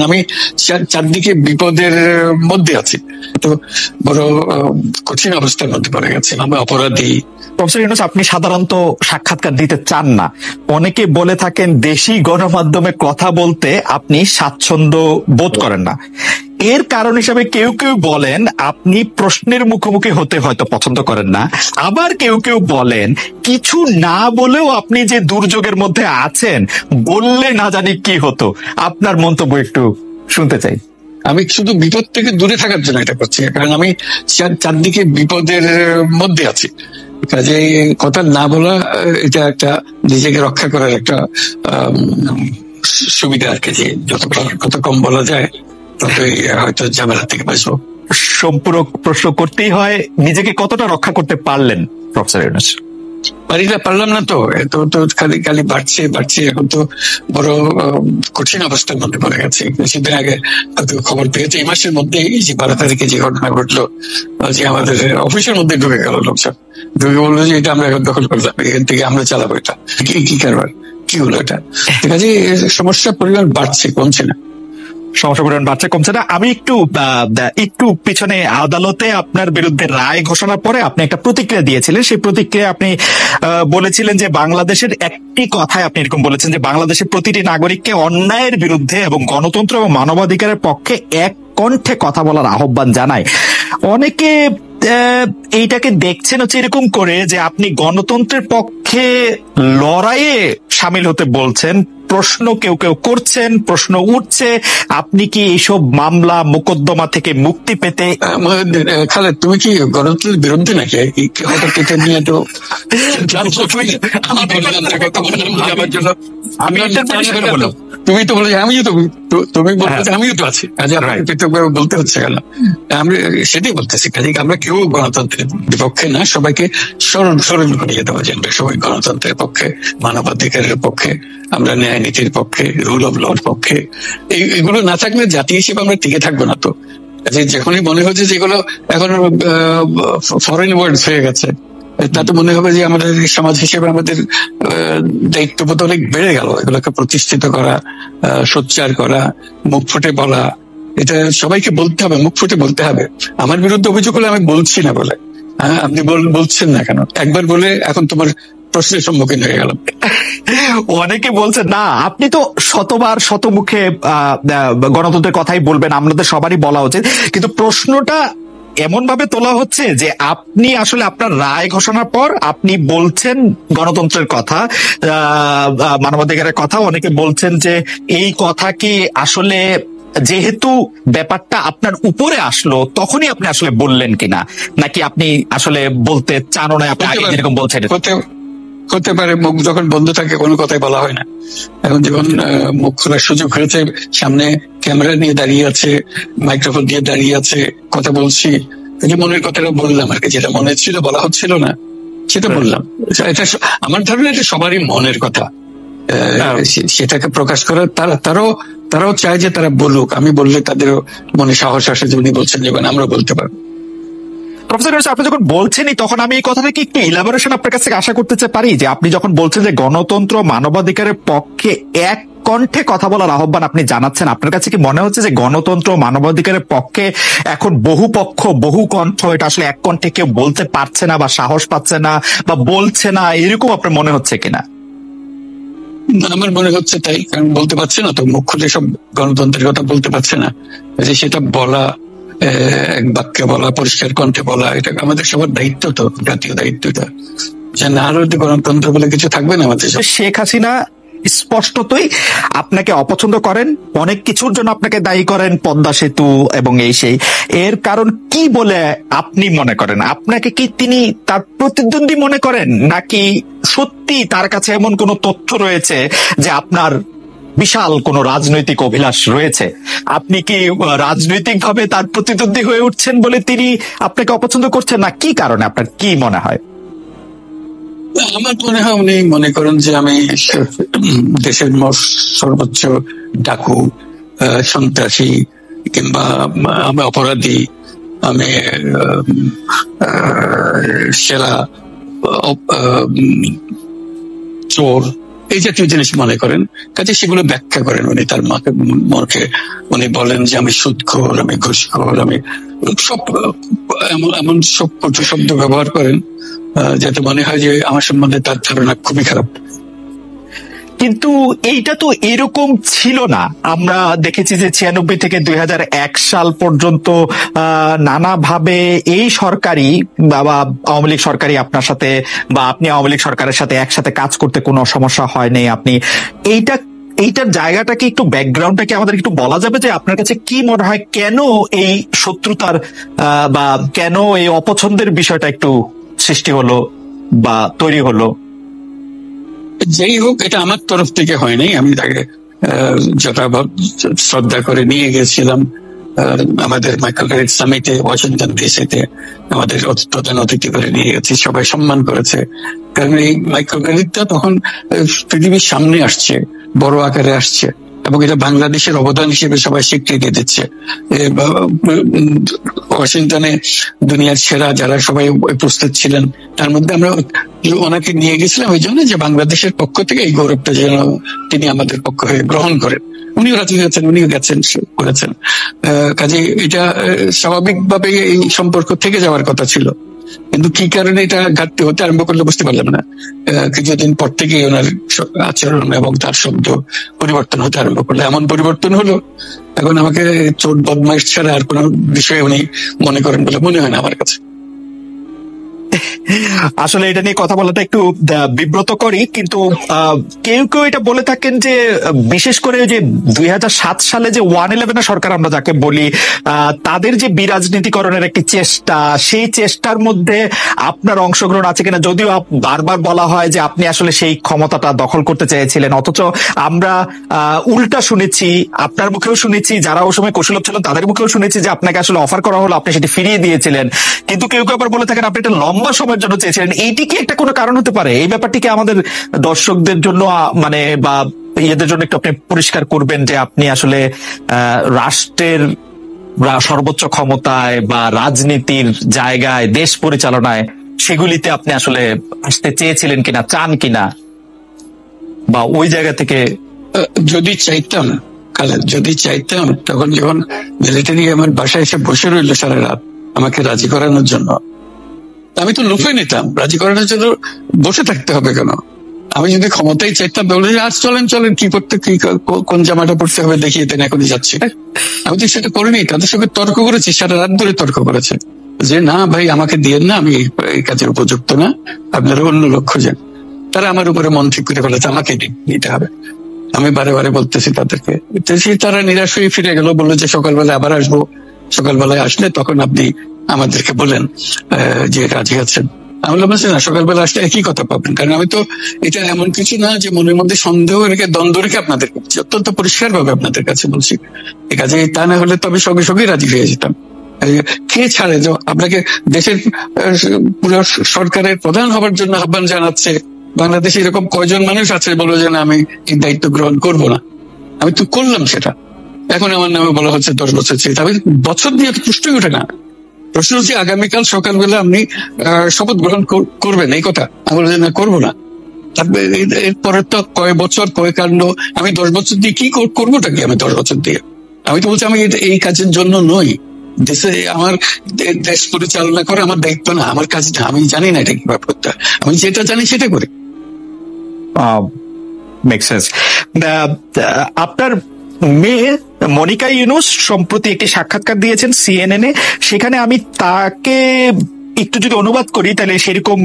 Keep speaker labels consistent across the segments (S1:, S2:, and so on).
S1: আমি চারদিকে বিপদের মধ্যে আছি, তো বড় কঠিন অবস্থার মধ্যে পড়ে গেছে, আমি অপরাধী।
S2: প্রফেসর ইউনূস, আপনি সাধারণত সাক্ষাৎকার দিতে চান না, অনেকে বলে থাকেন দেশি গণমাধ্যমে কথা বলতে আপনি স্বাচ্ছন্দ্য বোধ করেন না। এর কারণ হিসাবে কেউ কেউ বলেন আপনি প্রশ্নের মুখোমুখি হতে হয়তো পছন্দ করেন না, আবার কেউ কেউ বলেন কিছু না বলেও আপনি যে দুর্যোগের মধ্যে আছেন, বললে না জানি কি হতো। আপনার মন্তব্য একটু শুনতে চাই।
S1: আমি শুধু বিপদ থেকে দূরে থাকার জন্য এটা করছি, কারণ আমি চারদিকে বিপদের মধ্যে আছি। কাজে কথা না বলা এটা একটা নিজেকে রক্ষা করার একটা সুবিধা আর কি, যে যত কম বলা যায় ততই হয়তো ঝামেলা থেকে বাঁচবো।
S2: সম্পূরক প্রশ্ন করতেই হয়, নিজেকে কতটা রক্ষা করতে পারলেন প্রফেসর ইউনূস?
S1: পারলাম না তো, তো খালি বাড়ছে। এখন তো বড় কঠিন অবস্থার মধ্যে পড়ে গেছে। কিছুদিন আগে খবর পেয়েছে এই মাসের মধ্যে, এই যে 12 তারিখে যে ঘটনা ঘটলো, যে আমাদের অফিসের মধ্যে ঢুকে গেল লোকজন, ঢুকে বললো যে এটা আমরা এখন দখল করলাম, এখান থেকে আমরা চালাবো, এটা কি কারবার, কি হলো এটা? কাজে সমস্যার পরিমাণ বাড়ছে, কমছে না।
S2: সমস্যা পরিমাণ বাড়ছে, কমছে না। আমি একটু পিছনে আদালতে আপনার বিরুদ্ধে রায় ঘোষণার পরে আপনি একটা প্রতিক্রিয়া দিয়েছিলেন। সেই প্রতিক্রিয়া আপনি বলেছিলেন যে বাংলাদেশের একটি কথায় আপনি এরকম বলেছেন যে বাংলাদেশের প্রতিটি নাগরিককে অন্যায়ের বিরুদ্ধে এবং গণতন্ত্র এবং মানবাধিকারের পক্ষে এক কণ্ঠে কথা বলার আহ্বান জানায়। অনেকে এইটাকে দেখছেন হচ্ছে এরকম করে যে আপনি গণতন্ত্রের পক্ষে লড়াইয়ে সামিল হতে বলছেন, প্রশ্ন কেউ করছেন, প্রশ্ন উঠছে, আপনি কি এইসব মামলা মোকদ্দমা থেকে মুক্তি পেতে?
S1: খালেদ, তুমি কি গণতন্ত্রের বিরুদ্ধে নাকি? হঠাৎ এটা নিয়ে তো তুমি তো বলে তুমি বলতে আমিও তো আছি, বলতে হচ্ছে কেন? আমি সেটাই বলতেছি, কাজে আমরা কেউ গণতন্ত্রের বিপক্ষে না, সবাইকে স্মরণ করিয়ে দেওয়া যায় আমরা সবাই গণতন্ত্রের পক্ষে, মানবাধিকারের পক্ষে, আমরা ন্যায় নীতির পক্ষে, রুল অফ লর পক্ষে। এগুলো না থাকলে জাতি হিসেবে আমরা টিকে থাকবো না। তো যখনই মনে হচ্ছে যেগুলো এখন ফরেন ওয়ার্ডস হয়ে গেছে, তাতে মনে হবে যে আমাদের সমাজ হিসেবে আমাদের দায়িত্ববোধ অনেক বেড়ে গেল। এগুলোকে প্রতিষ্ঠিত করা, সোচ্চার করা, মুখ ফুটে বলা, এটা সবাইকে বলতে হবে, মুখ ফুটে বলতে হবে। আমার বিরুদ্ধে অভিযোগ হলে আমি বলছি না বলে, হ্যাঁ আপনি বলছেন না কেন? একবার বলে এখন তোমার প্রশ্নের সম্মুখীন হয়ে গেলাম।
S2: অনেকে বলছেন না, আপনি তো শতমুখে গণতন্ত্রের কথাই বলবেন, আমাদের সবারই বলা উচিত, কিন্তু প্রশ্নটা এমন ভাবে তোলা হচ্ছে যে আপনি আসলে আপনার রায় ঘোষণার পর আপনি বলছেন গণতন্ত্রের কথা, মানবাধিকারের কথা। অনেকে বলছেন যে এই কথা কি আসলে যেহেতু ব্যাপারটা আপনার উপরে আসলো তখনই আপনি আসলে বললেন কিনা, নাকি আপনি আসলে বলতে চান না, আপনি আগে যেরকম বলছেন?
S1: হতে পারে, মুখ যখন বন্ধ থাকে কোনো কথাই বলা হয় না। এখন যখন মুখ খোলার সুযোগ হয়েছে, সামনে ক্যামেরা নিয়ে দাঁড়িয়ে আছে, মাইক্রোফোন দিয়ে দাঁড়িয়ে আছে, কথা বলছি, এই যে মনের কথাটা বললাম আর কি, যেটা মনে ছিল বলা হচ্ছিল না সেটা বললাম। এটা আমার ধারণা এটা সবারই মনের কথা, সেটাকে প্রকাশ করার তারাও চায় যে তারা বলুক। আমি বললে তাদেরও মনে সাহস আসে যে উনি বলছেন, যেমন আমরা বলতে পারবো।
S2: প্রফেসর ইউনূস, আপনি যখন বলছেনই তখন আমি এই কথাটা কি একটু ইলাবোরেশন আপনার কাছ থেকে আশা করতে পারি, যে আপনি যখন বলছেন যে গণতন্ত্র মানবাধিকারের পক্ষে এক কণ্ঠে কথা বলার আহ্বান আপনি জানাচ্ছেন, আপনার কাছে কি মনে হচ্ছে যে গণতন্ত্র মানবাধিকারের পক্ষে এখন বহু পক্ষ বহু কণ্ঠ, এটা আসলে এক কণ্ঠে কেউ বলতে পারছে না বা সাহস পাচ্ছে না বা বলছে না, এরকম আপনার মনে হচ্ছে কিনা?
S1: আমার মনে হচ্ছে তাই, কারণ বলতে পারছে না তো, মুখ খুলে সব গণতন্ত্রের কথা বলতে পারছে না, যে সেটা বলা, এক বাক্যে বলা, পরিষ্কার কণ্ঠে বলা, এটা আমাদের সবার দায়িত্ব, তো জাতীয় দায়িত্ব এটা, যে না হলে গণতন্ত্র বলে কিছু থাকবে না আমাদের।
S2: শেখ হাসিনা স্পষ্টতই আপনাকে অপছন্দ করেন, অনেক কিছুর জন্য আপনাকে দায়ী করেন, পদ্মা সেতু এবং এই সেই। এর কারণ কি বলে আপনি মনে করেন? আপনাকে কি তিনি তার প্রতিদ্বন্দ্বী মনে করেন, নাকি সত্যি তার কাছে এমন কোন তথ্য রয়েছে যে আপনার বিশাল কোন রাজনৈতিক অভিলাষ রয়েছে? আপনি কি রাজনৈতিকভাবে তার প্রতিদ্বন্দ্বী হয়ে উঠছেন বলে তিনি আপনাকে অপছন্দ করছেন, না কি কারণে? আপনার কি মনে হয়?
S1: আমার মনে হয় উনি মনে করেন যে আমি দেশের সর্বোচ্চ ডাকু, সন্ত্রাসী, কিংবা আমি অপরাধী, আমি সেরা চোর, এই জাতীয় জিনিস মনে করেন, কাজে সেগুলো ব্যাখ্যা করেন উনি তার মুখে। উনি বলেন যে আমি সুদখোর, আমি ঘুষখোর, আমি সব এমন সব কটু শব্দ ব্যবহার করেন যাতে মনে হয় যে আমার সম্বন্ধে তার ধারণা খুবই খারাপ।
S2: কিন্তু এইটা তো এরকম ছিল না। আমরা দেখেছি যে 96 থেকে 2001 সাল পর্যন্ত নানাভাবে এই সরকারি বা আওয়ামী লীগ সরকারি আপনার সাথে বা আপনি আওয়ামী লীগ সরকারের সাথে একসাথে কাজ করতে কোনো সমস্যা হয়নি। আপনি এইটার জায়গাটাকে একটু ব্যাকগ্রাউন্ডটাকে আমাদের একটু বলা যাবে যে আপনার কাছে কি মনে হয় কেন এই শত্রুতার বা কেন এই অপছন্দের বিষয়টা একটু সৃষ্টি হলো বা তৈরি হলো?
S1: যেই হোক, এটা আমার তরফ থেকে হয়নি। আমি তাকে যথাভাব শ্রদ্ধা করে নিয়ে গেছিলাম আমাদের মাইক্রোক্রেডিট সামিটে ওয়াশিংটন ডিসিতে। আমাদের প্রধান অতিথি করে নিয়ে গেছি, সবাই সম্মান করেছে। কারণ এই মাইক্রোক্রেডিটটা তখন পৃথিবীর সামনে আসছে, বড় আকারে আসছে, এবং এটা বাংলাদেশের অবদান হিসেবে সবাই স্বীকৃতি দিচ্ছে। ওয়াশিংটনে দুনিয়ার সেরা যারা সবাই উপস্থিত ছিলেন, তার মধ্যে আমরা ওনাকে নিয়ে গেছিলাম এই জন্য যে বাংলাদেশের পক্ষ থেকে এই গৌরবটা যেন তিনি আমাদের পক্ষ হয়ে গ্রহণ করেন। উনিও রাজি হয়েছেন, উনিও গেছেন, করেছেন। কাজে এটা স্বাভাবিকভাবে এই সম্পর্ক থেকে যাওয়ার কথা ছিল, কিন্তু কি কারণে এটা ঘাটতি হতে আরম্ভ করলে বুঝতে পারলাম না। কিছুদিন পর থেকে ওনার আচরণ এবং তার শব্দ পরিবর্তন হতে আরম্ভ করলো। এমন পরিবর্তন হলো এখন আমাকে চোট বদমাইশ ছাড়া আর কোনো বিষয়ে উনি মনে করেন বলে মনে হয় না আমার কাছে।
S2: আসলে এটা নিয়ে কথা বলাটা একটু বিব্রতকরই, কিন্তু কেউ কেউ এটা বলে থাকেন যে বিশেষ করে যে 2007 সালে যে 111 সরকার আমরা যাকে বলি, তাদের যে বিরাজনীতিকরণের একটি চেষ্টা, সেই চেষ্টার মধ্যে আপনার অংশগ্রহণ আছে কিনা। যদিও বারবার বলা হয় যে আপনি আসলে সেই ক্ষমতাটা দখল করতে চেয়েছিলেন, অথচ আমরা উল্টা শুনেছি, আপনার মুখেও শুনেছি, যারা ওই সময় কৌশলভ ছিলেন তাদের মুখেও শুনেছি যে আপনাকে আসলে অফার করা হলো, আপনি সেটি ফিরিয়ে দিয়েছিলেন। কিন্তু কেউ কেউ আবার বলে থাকেন আপনি এটা লম্বা সময়ের জন্য চেয়েছিলেন। এইটি কি একটা কোনো কারণ হতে পারে? এই ব্যাপারটিকে আমাদের দর্শকদের জন্য মানে বা ইয়েদের জন্য একটু আপনি পরিষ্কার করবেন যে আপনি আসলে রাষ্ট্রের সর্বোচ্চ ক্ষমতায় বা রাজনীতির জায়গায়, দেশ পরিচালনায়, সেগুলিতে আপনি আসলে আসতে চেয়েছিলেন কিনা, চান কিনা, বা ওই জায়গা থেকে
S1: যদি চাইতাম তখন যখন মিলিটারি আমার বাসায় এসে বসে রইল সারা রাত আমাকে রাজি করানোর জন্য, আমি তো লুফে নিতাম। রাজি করানোর জন্য বসে থাকতে হবে কেন? আমি যদি ক্ষমতাই চাইতাম বলে আজ চলেন কি করতে, কি কোন জামাটা পড়তে হবে দেখিয়ে দেন, এখনই যাচ্ছে। আমি তো সেটা করিনি। তাদের সঙ্গে তর্ক করেছি, সারা রাত ধরে তর্ক করেছে যে না ভাই আমাকে দিয়েন না, আমি এই কাজের উপযুক্ত না, আপনারা অন্য লোক খোঁজেন। তারা আমার উপরে মন ঠিক করে ফেলেছে আমাকে নিতে হবে। আমি বারে বারে বলতেছি তাদেরকে, তারা নিরাশ হয়ে ফিরে গেল, বললো যে সকালবেলায় আবার আসবো, সকালবেলায় আসলে তখন আপনি আমাদেরকে বলেন যে রাজি আছেন। আমি বলছি না, সকালবেলা আসলে একই কথা পাবেন। কারণ আমি তো এটা এমন কিছু না যে মনের মধ্যে সন্দেহ রেখে দ্বন্দ্ব রেখে আপনাদের কাছে, অত্যন্ত পরিষ্কার ভাবে আপনাদের কাছে বলছি। ঠিক আছে, তা না হলে তো আমি সঙ্গে সঙ্গে রাজি হয়ে যেতাম। কে ছাড়ে যে আপনাকে দেশের পুরো সরকারের প্রধান হবার জন্য আহ্বান জানাচ্ছে? বাংলাদেশে এরকম কয়জন মানুষ আছে বলো যে না আমি এই দায়িত্ব গ্রহণ করব না? আমি তো করলাম সেটা। এখন আমার নামে বলা হচ্ছে 10 বছর চেয়ে, আমি বছর দিয়ে প্রশ্নই ওঠে না। প্রশ্ন হচ্ছে আগামীকাল সকালবেলা আপনি শপথ গ্রহণ করবেন, এই কথা। আমি বলছি না, করবো না। তারপরে এরপরে তো কয় বছর কয় কাণ্ড। আমি 10 বছর দিয়ে কি করবোটা কি? আমি 10 বছর দিয়ে আমি তো বলছি আমি এই কাজের জন্য নই। দেশে আমার দেশ পরিচালনা করা আমার দায়িত্ব না, আমার কাজ না। আমি জানি না এটা কিভাবে করতে হয়, আমি যেটা জানি সেটা করি।
S2: Make sense. আপনার মেয়ে মনিকা ইউনুস সম্প্রতি একটি সাক্ষাৎকার দিয়েছেন CNN এ। সেখানে আমি তাকে একটু যদি অনুবাদ করি তাহলে সেরকম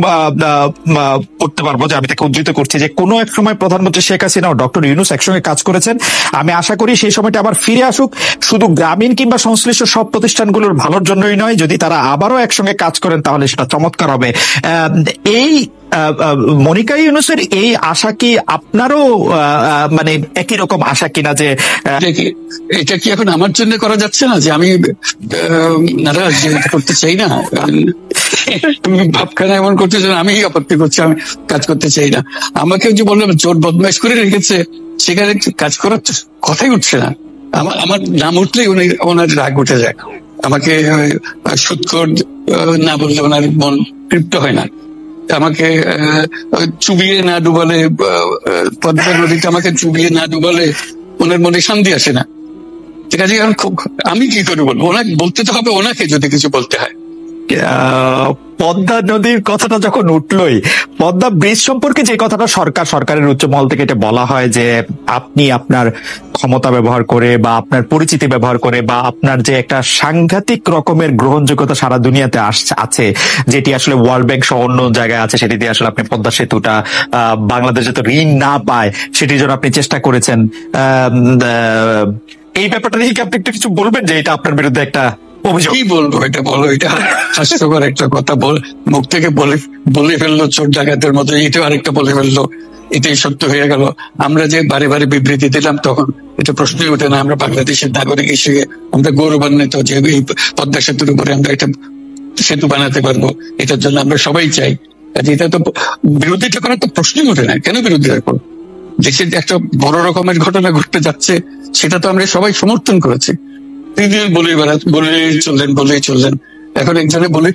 S2: করতে পারবো যে আমি তাকে উদ্ধৃত করছি যে কোনো এক সময় প্রধানমন্ত্রী শেখ হাসিনা ও ডক্টর ইউনুস একসঙ্গে কাজ করেছেন। আমি আশা করি সেই সময়টা আবার ফিরে আসুক, শুধু গ্রামীণ কিংবা সংশ্লিষ্ট সব প্রতিষ্ঠানগুলোর ভালোর জন্যই নয়। যদি তারা আবারও একসঙ্গে কাজ করেন তাহলে সেটা চমৎকার হবে। এই মনিকা ইউনুসের এই আশা কি আপনারও মানে একই রকম আশা কিনা? যে
S1: এটা কি এখন আমার জন্য করা যাচ্ছে না যে আমি নারাজ করতে চাই না? তুমি ভাবখানা এমন করতে চাও, আমি আপত্তি করছি, আমি কাজ করতে চাই না। আমাকে যে বললাম জোর বদমাইশ করে রেখেছে, সেখানে কাজ করার কথাই উঠছে না। আমার নাম উঠলেই ওনার রাগ উঠে যায়। আমাকে সুৎখোর না বললে ওনার মন তৃপ্ত হয় না। আমাকে চুবিয়ে না ডুবালে, পদ্মা নদীতে আমাকে চুবিয়ে না ডুবালে ওনার মনে শান্তি আসে না। ঠিক আছে, আমি কি করে বলবো? ওনাকে বলতে তো হবে, ওনাকে যদি কিছু বলতে হয়।
S2: পদ্মা নদীর কথাটা যখন উঠলোই, পদ্মা ব্রিজ সম্পর্কে যে কথাটা সরকারের উচ্চ মহল থেকে এটা বলা হয় যে আপনি আপনার ক্ষমতা ব্যবহার করে বা আপনার পরিচিতি ব্যবহার করে বা আপনার যে একটা সাংঘাতিক রকমের গ্রহণযোগ্যতা সারা দুনিয়াতে আছে, যেটি আসলে ওয়ার্ল্ড ব্যাংক সহ অন্য জায়গায় আছে, সেটি দিয়ে আসলে আপনি পদ্মা সেতুটা বাংলাদেশ যাতে ঋণ না পায় সেটির জন্য আপনি চেষ্টা করেছেন। এই ব্যাপারটা নিয়ে কি আপনি একটু কিছু বলবেন যে এটা আপনার বিরুদ্ধে একটা অভিযোগ?
S1: কি বলবো, এটা বলো, এটা হাস্যকর একটা কথা মুখ থেকে বলে ফেললো চোর ডাকাতের মতো, এটাও আরেকটা বলে ফেললো, এটাই সত্য হয়ে গেল। আমরা যে বারে বারে বিবৃতি দিলাম তখন এটা প্রশ্নই ওঠে না। আমরা বাংলাদেশের নাগরিক হিসেবে আমরা গৌরবান্বিত যে এই পদ্মা সেতুর উপরে আমরা একটা সেতু বানাতে পারবো, এটার জন্য আমরা সবাই চাই। এটা তো বিরোধিতা করার তো প্রশ্নই ওঠে না। কেন বিরোধিতা করবো? দেশের একটা বড় রকমের ঘটনা ঘটতে যাচ্ছে, সেটা তো আমরা সবাই সমর্থন করেছি। বলেই চললেন। এখন একজনে বলে